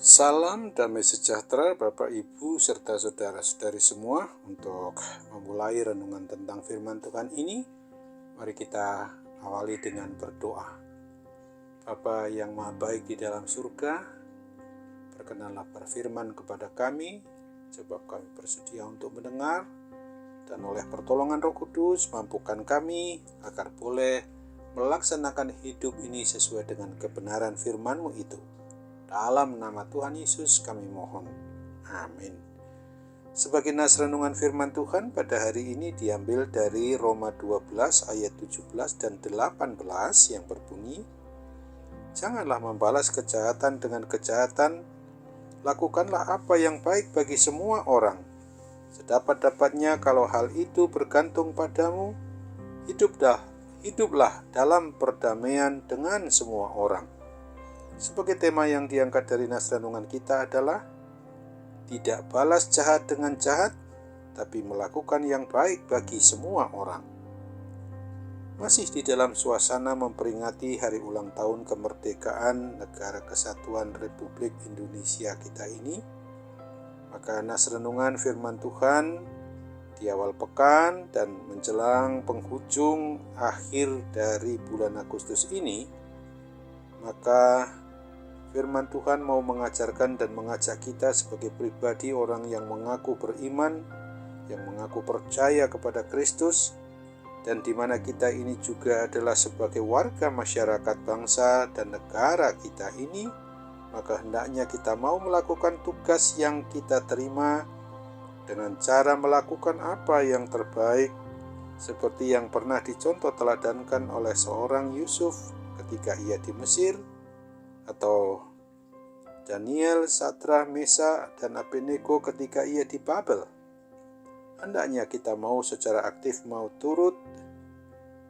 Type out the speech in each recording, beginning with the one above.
Salam damai sejahtera Bapak Ibu serta saudara-saudari semua. Untuk memulai renungan tentang firman Tuhan ini, mari kita awali dengan berdoa. Bapa yang maha baik di dalam surga, berkenanlah berfirman kepada kami, sebab kami bersedia untuk mendengar, dan oleh pertolongan Roh Kudus mampukan kami agar boleh melaksanakan hidup ini sesuai dengan kebenaran firman-Mu itu. Dalam nama Tuhan Yesus kami mohon. Amin. Sebagai nas renungan firman Tuhan pada hari ini diambil dari Roma 12 ayat 17 dan 18 yang berbunyi, "Janganlah membalas kejahatan dengan kejahatan, lakukanlah apa yang baik bagi semua orang. Sedapat-dapatnya kalau hal itu bergantung padamu, hiduplah dalam perdamaian dengan semua orang." Sebagai tema yang diangkat dari nas renungan kita adalah tidak balas jahat dengan jahat, tapi melakukan yang baik bagi semua orang. Masih di dalam suasana memperingati hari ulang tahun kemerdekaan Negara Kesatuan Republik Indonesia kita ini, maka nas renungan firman Tuhan di awal pekan dan menjelang penghujung akhir dari bulan Agustus ini, maka firman Tuhan mau mengajarkan dan mengajak kita sebagai pribadi orang yang mengaku beriman, yang mengaku percaya kepada Kristus, dan di mana kita ini juga adalah sebagai warga masyarakat bangsa dan negara kita ini, maka hendaknya kita mau melakukan tugas yang kita terima dengan cara melakukan apa yang terbaik, seperti yang pernah dicontoh teladankan oleh seorang Yusuf ketika ia di Mesir, atau Daniel, Sadrak, Mesak, dan Abednego ketika ia di Babel. Hendaknya kita mau secara aktif mau turut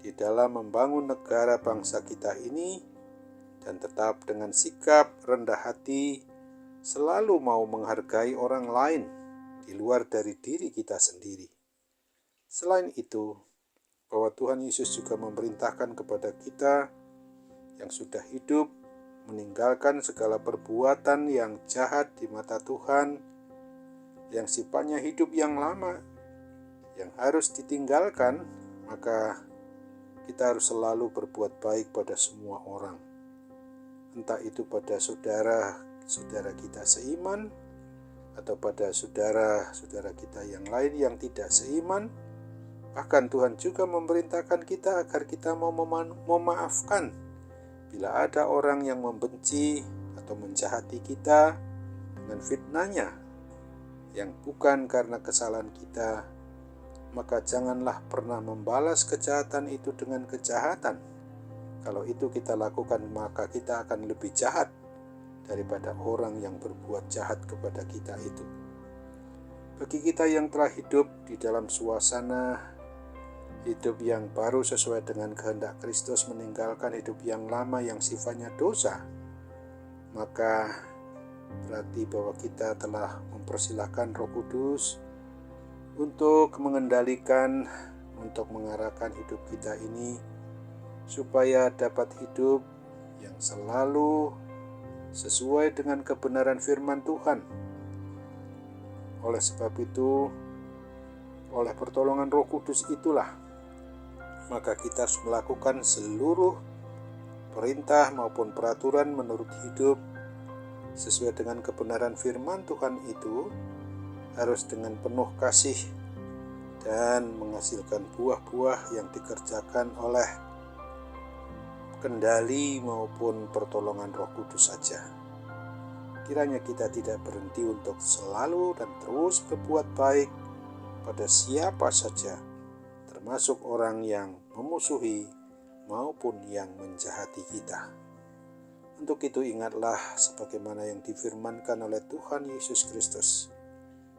di dalam membangun negara bangsa kita ini, dan tetap dengan sikap rendah hati selalu mau menghargai orang lain di luar dari diri kita sendiri. Selain itu, bahwa Tuhan Yesus juga memerintahkan kepada kita yang sudah hidup meninggalkan segala perbuatan yang jahat di mata Tuhan, yang sifatnya hidup yang lama, yang harus ditinggalkan, maka kita harus selalu berbuat baik pada semua orang. Entah itu pada saudara kita seiman, atau pada saudara kita yang lain yang tidak seiman. Bahkan Tuhan juga memerintahkan kita agar kita mau memaafkan bila ada orang yang membenci atau menjahati kita dengan fitnahnya yang bukan karena kesalahan kita, maka janganlah pernah membalas kejahatan itu dengan kejahatan. Kalau itu kita lakukan, maka kita akan lebih jahat daripada orang yang berbuat jahat kepada kita itu. Bagi kita yang telah hidup di dalam suasana hidup yang baru sesuai dengan kehendak Kristus, meninggalkan hidup yang lama yang sifatnya dosa, maka berarti bahwa kita telah mempersilahkan Roh Kudus untuk mengendalikan, untuk mengarahkan hidup kita ini supaya dapat hidup yang selalu sesuai dengan kebenaran firman Tuhan. Oleh sebab itu, oleh pertolongan Roh Kudus itulah maka kita harus melakukan seluruh perintah maupun peraturan menurut hidup sesuai dengan kebenaran firman Tuhan itu, harus dengan penuh kasih dan menghasilkan buah-buah yang dikerjakan oleh kendali maupun pertolongan Roh Kudus saja. Kiranya kita tidak berhenti untuk selalu dan terus berbuat baik pada siapa saja, termasuk orang yang memusuhi maupun yang menjahati kita. Untuk itu ingatlah sebagaimana yang difirmankan oleh Tuhan Yesus Kristus,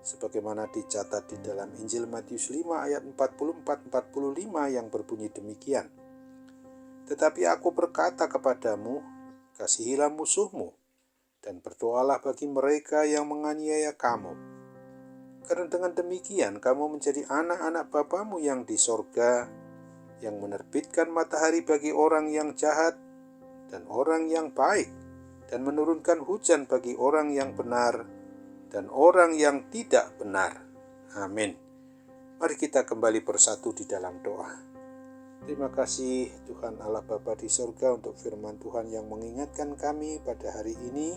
sebagaimana dicatat di dalam Injil Matius 5 ayat 44-45 yang berbunyi demikian, "Tetapi aku berkata kepadamu, kasihilah musuhmu, dan berdoalah bagi mereka yang menganiaya kamu. Karena dengan demikian kamu menjadi anak-anak Bapamu yang di sorga, yang menerbitkan matahari bagi orang yang jahat dan orang yang baik, dan menurunkan hujan bagi orang yang benar dan orang yang tidak benar. Amin. Mari kita kembali bersatu di dalam doa. Terima kasih Tuhan Allah Bapa di surga untuk firman Tuhan yang mengingatkan kami pada hari ini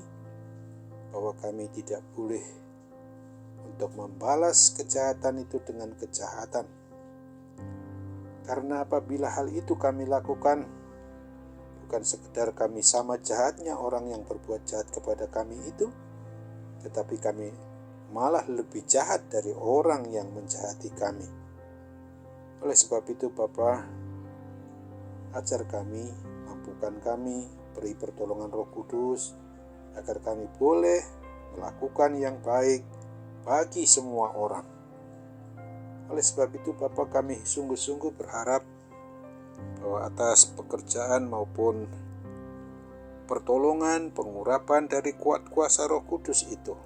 bahwa kami tidak boleh untuk membalas kejahatan itu dengan kejahatan. Karena apabila hal itu kami lakukan, bukan sekedar kami sama jahatnya orang yang berbuat jahat kepada kami itu, tetapi kami malah lebih jahat dari orang yang menjahati kami. Oleh sebab itu Bapa, ajar kami, mampukan kami, beri pertolongan Roh Kudus, agar kami boleh melakukan yang baik bagi semua orang. Oleh sebab itu Bapa, kami sungguh-sungguh berharap bahwa atas pekerjaan maupun pertolongan, pengurapan dari kuasa Roh Kudus itu,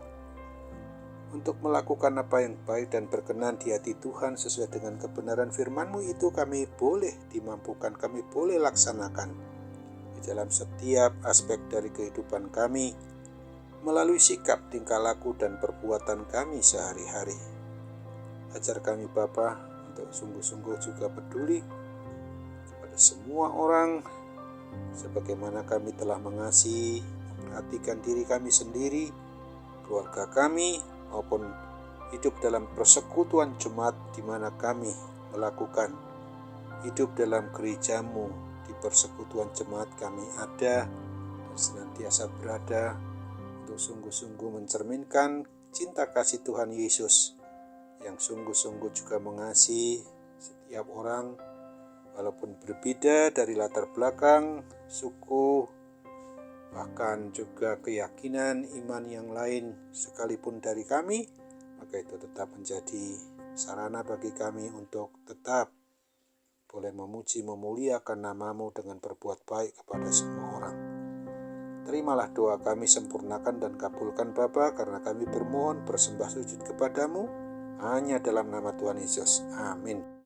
untuk melakukan apa yang baik dan berkenan di hati Tuhan sesuai dengan kebenaran firman-Mu itu kami boleh dimampukan, kami boleh laksanakan di dalam setiap aspek dari kehidupan kami, melalui sikap, tingkah laku, dan perbuatan kami sehari-hari. Ajar kami Bapa untuk sungguh-sungguh juga peduli kepada semua orang, sebagaimana kami telah mengasihi, memperhatikan diri kami sendiri, keluarga kami, maupun hidup dalam persekutuan jemaat di mana kami melakukan hidup dalam gereja-Mu. Di persekutuan jemaat kami ada dan senantiasa berada untuk sungguh-sungguh mencerminkan cinta kasih Tuhan Yesus yang sungguh-sungguh juga mengasihi setiap orang, walaupun berbeda dari latar belakang, suku, bahkan juga keyakinan iman yang lain sekalipun dari kami, maka itu tetap menjadi sarana bagi kami untuk tetap boleh memuji memuliakan nama-Mu dengan berbuat baik kepada semua orang. Terimalah doa kami, sempurnakan dan kabulkan Bapa, karena kami bermohon bersembah sujud kepadamu hanya dalam nama Tuhan Yesus. Amin.